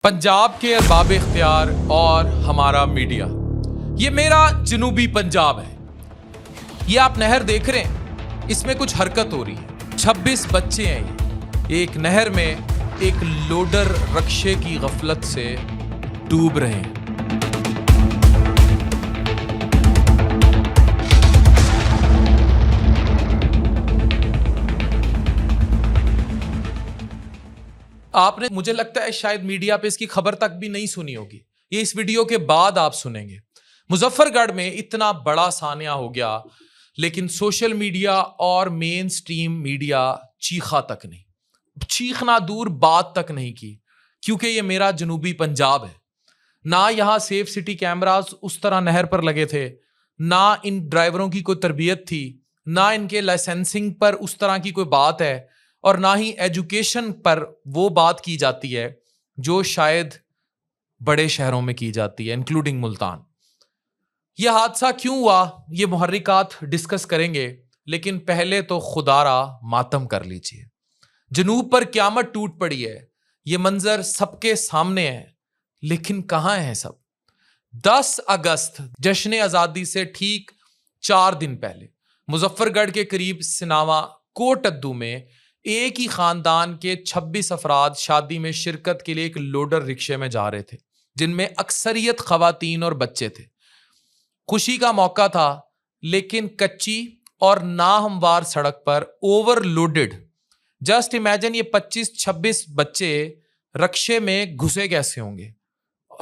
पंजाब के अरबाब इख्तियार और हमारा मीडिया, ये मेरा जनूबी पंजाब है। ये आप नहर देख रहे हैं, इसमें कुछ हरकत हो रही है। 26 बच्चे हैं ये एक नहर में एक लोडर रक्शे की गफलत से डूब रहे हैं। आपने, मुझे लगता है शायद मीडिया पे इसकी खबर तक भी नहीं सुनी होगी। ये इस वीडियो के बाद आप सुनेंगे। मुजफ्फरगढ़ में इतना बड़ा सानिया हो गया, लेकिन सोशल मीडिया और मेन स्ट्रीम मीडिया चीखा तक नहीं, चीखना दूर बात तक नहीं की, क्योंकि ये मेरा जनूबी पंजाब है। ना यहाँ सेफ सिटी कैमरास उस तरह नहर पर लगे थे, ना इन ड्राइवरों की कोई तरबियत थी, ना इनके लाइसेंसिंग पर उस तरह की कोई बात है, और ना ही एजुकेशन पर वो बात की जाती है जो शायद बड़े शहरों में की जाती है, इंक्लूडिंग मुल्तान। यह हादसा क्यों हुआ, ये मुहर्रिकात डिस्कस करेंगे, लेकिन पहले तो खुदारा मातम कर लीजिए। जनूब पर क़यामत टूट पड़ी है, ये मंजर सबके सामने है, लेकिन कहाँ है सब। 10 अगस्त जश्न आज़ादी से ठीक 4 दिन पहले मुजफ्फरगढ़ के करीब सिनावा कोटद्दू में एक ही खानदान के 26 अफराद शादी में शिरकत के लिए एक लोडर रिक्शे में जा रहे थे, जिनमें अक्सरियत खवातीन और बच्चे थे। खुशी का मौका था, लेकिन कच्ची और नाहमवार सड़क पर ओवरलोडेड, जस्ट इमेजिन ये 25-26 बच्चे रक्शे में घुसे कैसे होंगे।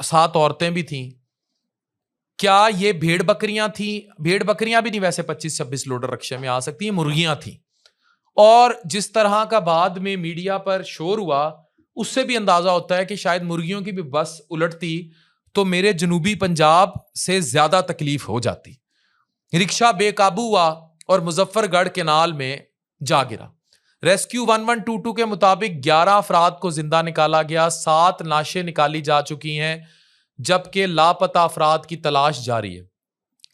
7 औरतें भी थीं। क्या ये भेड़ बकरियां थी? भेड़ बकरियां भी नहीं, वैसे 25-26 लोडर रक्शे में आ सकती है, मुर्गियां थी। और जिस तरह का बाद में मीडिया पर शोर हुआ, उससे भी अंदाजा होता है कि शायद मुर्गियों की भी बस उलटती तो मेरे जनूबी पंजाब से ज्यादा तकलीफ हो जाती। रिक्शा बेकाबू हुआ और मुजफ्फरगढ़ केनाल में जा गिरा। रेस्क्यू 1122 के मुताबिक 11 अफराद को जिंदा निकाला गया, 7 लाशें निकाली जा चुकी हैं, जबकि लापता अफराद की तलाश जारी है।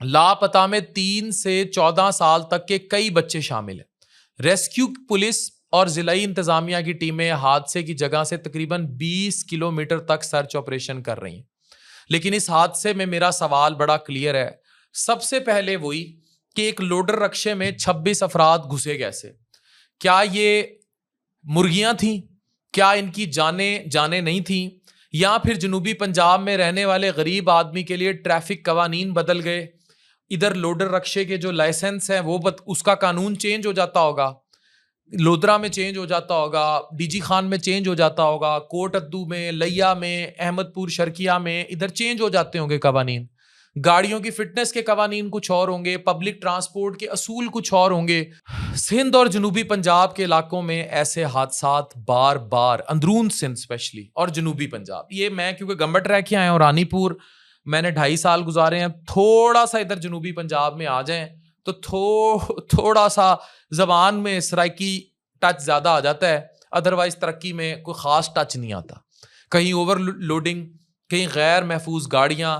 लापता में 3 से 14 साल तक के कई बच्चे शामिल हैं। रेस्क्यू पुलिस और जिलाई इंतजामिया की टीमें हादसे की जगह से तकरीबन 20 किलोमीटर तक सर्च ऑपरेशन कर रही हैं। लेकिन इस हादसे में मेरा सवाल बड़ा क्लियर है। सबसे पहले वही कि एक लोडर रक्शे में 26 अफराद घुसे कैसे? क्या ये मुर्गियां थीं? क्या इनकी जाने नहीं थी? या फिर जनूबी पंजाब में रहने वाले गरीब आदमी के लिए ट्रैफिक कवानीन बदल गए? इधर लोडर रक्शे के जो लाइसेंस है वो उसका कानून चेंज हो जाता होगा, लोधरा में चेंज हो जाता होगा, डीजी खान में चेंज हो जाता होगा, कोटद्दू में, लैया में, अहमदपुर शर्किया में इधर चेंज हो जाते होंगे कवानीन। गाड़ियों की फिटनेस के कवानीन कुछ और होंगे, पब्लिक ट्रांसपोर्ट के असूल कुछ और होंगे। सिंध और जनूबी पंजाब के इलाकों में ऐसे हादसात बार बार, अंदरून सिंध स्पेशली और जनूबी पंजाब, ये मैं क्योंकि गंबट रह के आया हूँ, रानीपुर मैंने 2.5 साल गुजारे हैं, थोड़ा सा इधर जनूबी पंजाब में आ जाएं तो थोड़ा सा जबान में सराइकी टच ज्यादा आ जाता है, अदरवाइज तरक्की में कोई खास टच नहीं आता। कहीं ओवरलोडिंग, कहीं गैर महफूज गाड़ियां,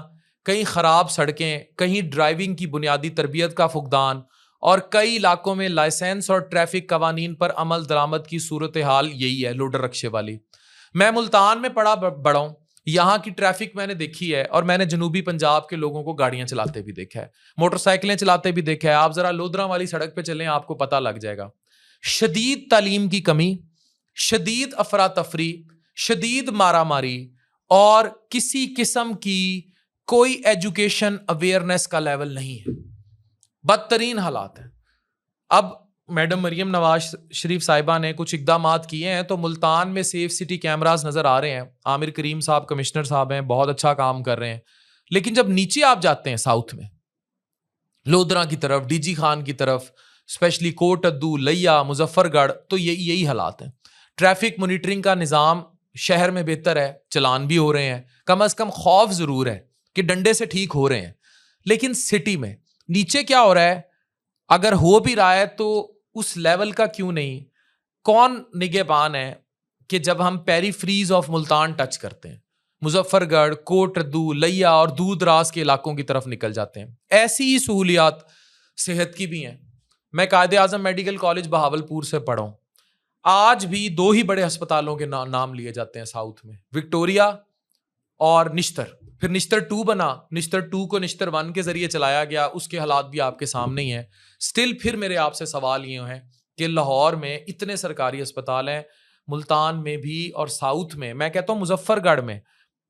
कहीं खराब सड़कें, कहीं ड्राइविंग की बुनियादी तरबियत का फुकदान, और कई इलाकों में लाइसेंस और ट्रैफिक कवानीन पर अमल दरामद की सूरत हाल यही है, लोडर रक्शे वाली। मैं मुल्तान में बड़ा हूं, यहाँ की ट्रैफिक मैंने देखी है, और मैंने जनूबी पंजाब के लोगों को गाड़ियां चलाते भी देखा है, मोटरसाइकिलें चलाते भी देखा है। आप जरा लोधरा वाली सड़क पे चलें, आपको पता लग जाएगा। शदीद तालीम की कमी, शदीद अफरा तफरी, शदीद मारामारी, और किसी किस्म की कोई एजुकेशन अवेयरनेस का लेवल नहीं है। बदतरीन हालात है। अब मैडम मरियम नवाज शरीफ साहिबा ने कुछ इकदामात किए हैं, तो मुल्तान में सेफ सिटी कैमरास नजर आ रहे हैं। आमिर करीम साहब कमिश्नर साहब हैं, बहुत अच्छा काम कर रहे हैं। लेकिन जब नीचे आप जाते हैं साउथ में, लोधरा की तरफ, डीजी खान की तरफ, स्पेशली कोटद्दू, लैया, मुजफ्फरगढ़, तो यही हालात हैं। ट्रैफिक मॉनिटरिंग का निज़ाम शहर में बेहतर है, चलान भी हो रहे हैं, कम अज कम खौफ जरूर है कि डंडे से ठीक हो रहे हैं। लेकिन सिटी में नीचे क्या हो रहा है? अगर हो भी रहा है तो उस लेवल का क्यों नहीं? कौन निगहबान है कि जब हम पेरीफ्रीज ऑफ मुल्तान टच करते हैं, मुजफ्फरगढ़, कोटद्दू, लैया और दूर दराज के इलाकों की तरफ निकल जाते हैं, ऐसी ही सहूलियात सेहत की भी हैं। मैं कायदे आजम मेडिकल कॉलेज बहावलपुर से पढ़ा हूँ। आज भी 2 ही बड़े अस्पतालों के नाम लिए जाते हैं साउथ में, विक्टोरिया और निश्तर, फिर निश्तर 2 बना, निश्तर 2 को निश्तर 1 के जरिए चलाया गया, उसके हालात भी आपके सामने ही हैं। स्टिल फिर मेरे आपसे सवाल ये हैं कि लाहौर में इतने सरकारी अस्पताल हैं, मुल्तान में भी और साउथ में, मैं कहता हूँ मुजफ्फरगढ़ में,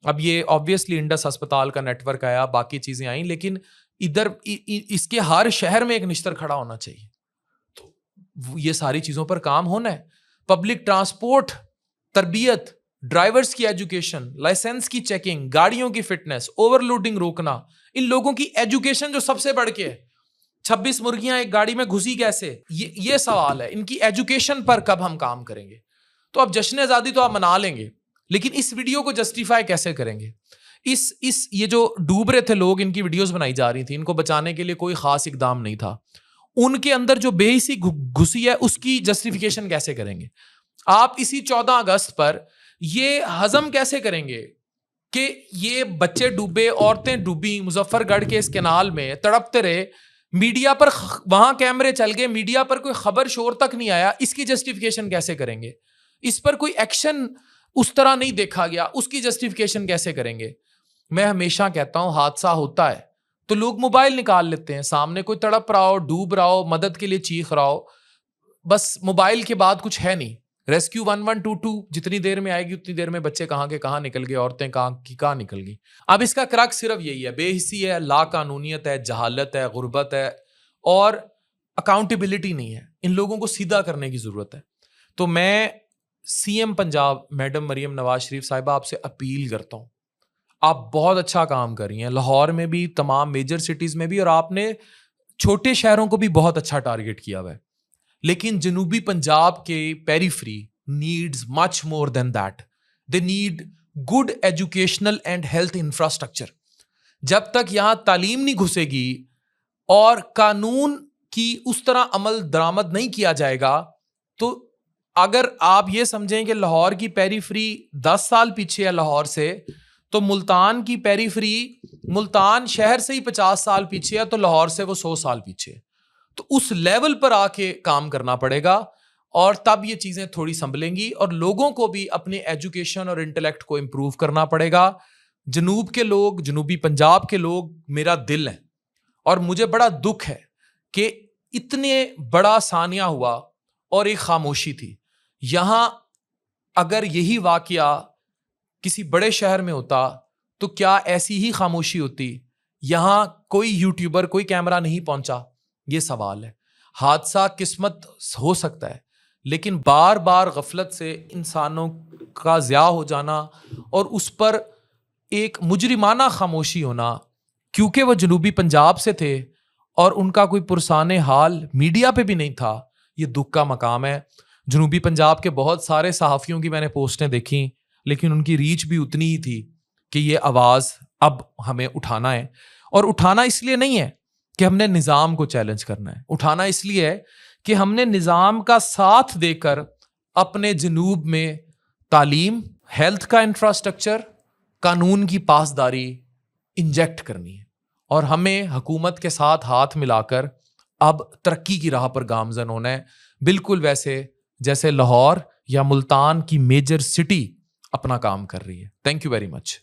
अब ये ऑब्वियसली इंडस अस्पताल का नेटवर्क आया, बाकी चीजें आई, लेकिन इधर इसके हर शहर में एक निश्तर खड़ा होना चाहिए। तो ये सारी चीजों पर काम होना है। पब्लिक ट्रांसपोर्ट, तरबियत, ड्राइवर्स की एजुकेशन, लाइसेंस की चेकिंग, गाड़ियों की फिटनेस, ओवरलोडिंग रोकना, इन लोगों की एजुकेशन जो सबसे बढ़ के है। 26 मुर्गियां एक गाड़ी में घुसी कैसे, ये सवाल है। इनकी एजुकेशन पर कब हम काम करेंगे? तो अब जश्न आजादी तो आप मना लेंगे, लेकिन इस वीडियो को जस्टिफाई कैसे करेंगे? ये जो डूब रहे थे लोग, इनकी वीडियोस बनाई जा रही थी, इनको बचाने के लिए कोई खास इकदाम नहीं था, उनके अंदर जो बेहिसी घुसी है उसकी जस्टिफिकेशन कैसे करेंगे? आप इसी 14 अगस्त पर ये हजम कैसे करेंगे कि ये बच्चे डूबे, औरतें डूबी, मुजफ्फरगढ़ के इस कैनाल में तड़पते रहे, मीडिया पर वहां कैमरे चल गए, मीडिया पर कोई खबर शोर तक नहीं आया, इसकी जस्टिफिकेशन कैसे करेंगे? इस पर कोई एक्शन उस तरह नहीं देखा गया, उसकी जस्टिफिकेशन कैसे करेंगे? मैं हमेशा कहता हूं, हादसा होता है तो लोग मोबाइल निकाल लेते हैं, सामने कोई तड़प रहा हो, डूब रहा हो, मदद के लिए चीख रहा हो, बस मोबाइल के बाद कुछ है नहीं। रेस्क्यू 1122 जितनी देर में आएगी उतनी देर में बच्चे कहाँ के कहाँ निकल गए, औरतें कहाँ की कहाँ निकल गई। अब इसका क्रक सिर्फ यही है, बेहिसी है, लाकानूनियत है, जहालत है, गुर्बत है और अकाउंटेबिलिटी नहीं है। इन लोगों को सीधा करने की जरूरत है। तो मैं सीएम पंजाब मैडम मरियम नवाज शरीफ साहिबा आपसे अपील करता हूँ, आप बहुत अच्छा काम कर रही हैं, लाहौर में भी, तमाम मेजर सिटीज में भी, और आपने छोटे शहरों को भी बहुत अच्छा टारगेट किया हुआ है, लेकिन जनूबी पंजाब के periphery needs much more than that. They need good educational and health infrastructure. जब तक यहां तालीम नहीं घुसेगी और कानून की उस तरह अमल दरामद नहीं किया जाएगा, तो अगर आप ये समझें कि लाहौर की पेरिफेरी 10 साल पीछे है लाहौर से, तो मुल्तान की पेरिफेरी, मुल्तान शहर से ही 50 साल पीछे है, तो लाहौर से वो 100 साल पीछे है। तो उस लेवल पर आके काम करना पड़ेगा और तब ये चीजें थोड़ी संभलेंगी और लोगों को भी अपने एजुकेशन और इंटेलेक्ट को इंप्रूव करना पड़ेगा। जनूब के लोग, जनूबी पंजाब के लोग मेरा दिल है और मुझे बड़ा दुख है कि इतने बड़ा सानिया हुआ और एक खामोशी थी। यहां अगर यही वाकया किसी बड़े शहर में होता तो क्या ऐसी ही खामोशी होती? यहां कोई यूट्यूबर, कोई कैमरा नहीं पहुंचा, ये सवाल है। हादसा किस्मत हो सकता है, लेकिन बार बार गफलत से इंसानों का ज़िया हो जाना और उस पर एक मुजरिमाना खामोशी होना, क्योंकि वह जनूबी पंजाब से थे और उनका कोई पुरसाने हाल मीडिया पे भी नहीं था, ये दुख का मकाम है। जनूबी पंजाब के बहुत सारे सहाफ़ियों की मैंने पोस्टें देखी, लेकिन उनकी रीच भी उतनी ही थी कि ये आवाज़ अब हमें उठाना है। और उठाना इसलिए नहीं है कि हमने निज़ाम को चैलेंज करना है, उठाना इसलिए है कि हमने निज़ाम का साथ देकर अपने जनूब में तालीम, हेल्थ का इंफ्रास्ट्रक्चर, कानून की पासदारी इंजेक्ट करनी है और हमें हुकूमत के साथ हाथ मिलाकर अब तरक्की की राह पर गामजन होना है, बिल्कुल वैसे जैसे लाहौर या मुल्तान की मेजर सिटी अपना काम कर रही है। Thank you very much.